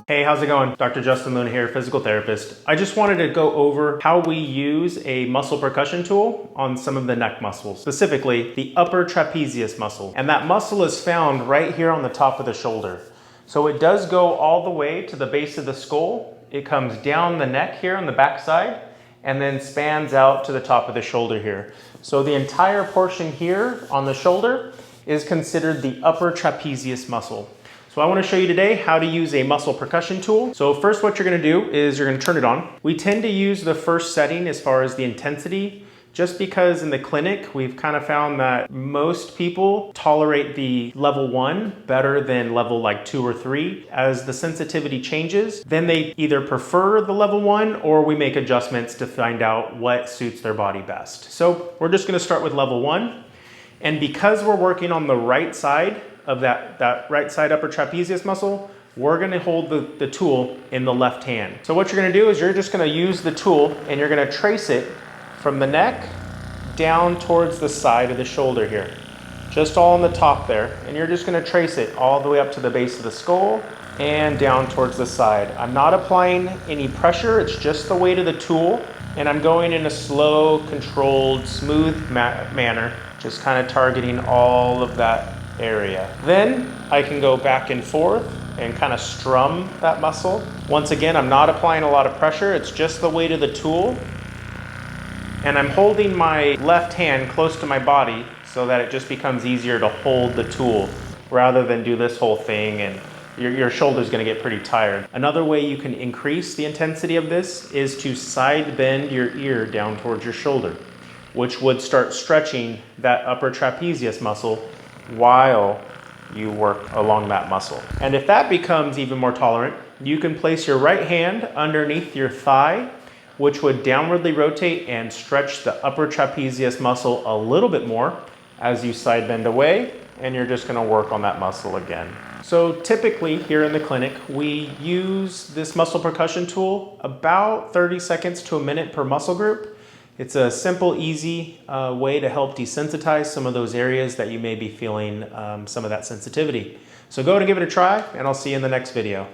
Hey, how's it going? Dr. Justin Luna here, physical therapist. I just wanted to go over how we use a muscle percussion tool on some of the neck muscles, specifically the upper trapezius muscle. And that muscle is found right here on the top of the shoulder. So it does go all the way to the base of the skull. It comes down the neck here on the back side and then spans out to the top of the shoulder here. So the entire portion here on the shoulder is considered the upper trapezius muscle. So I want to show you today how to use a muscle percussion tool. So first what you're going to do is you're going to turn it on. We tend to use the first setting as far as the intensity, just because in the clinic we've kind of found that most people tolerate the level 1 better than level like 2 or 3. As the sensitivity changes, then they either prefer the level 1 or we make adjustments to find out what suits their body best. So we're just going to start with level 1. And because we're working on the right side of that right side upper trapezius muscle, we're gonna hold the tool in the left hand. So what you're gonna do is you're just gonna use the tool and you're gonna trace it from the neck down towards the side of the shoulder here. Just all on the top there. And you're just gonna trace it all the way up to the base of the skull and down towards the side. I'm not applying any pressure, it's just the weight of the tool. And I'm going in a slow, controlled, smooth manner, just kind of targeting all of that area. Then I can go back and forth and kind of strum that muscle. Once again, I'm not applying a lot of pressure, it's just the weight of the tool. And I'm holding my left hand close to my body so that it just becomes easier to hold the tool rather than do this whole thing and your shoulder's gonna get pretty tired. Another way you can increase the intensity of this is to side bend your ear down towards your shoulder, which would start stretching that upper trapezius muscle while you work along that muscle. And if that becomes even more tolerant, you can place your right hand underneath your thigh, which would downwardly rotate and stretch the upper trapezius muscle a little bit more as you side bend away, and you're just gonna work on that muscle again. So typically here in the clinic, we use this muscle percussion tool about 30 seconds to a minute per muscle group. It's a simple, easy way to help desensitize some of those areas that you may be feeling some of that sensitivity. So go and give it a try, and I'll see you in the next video.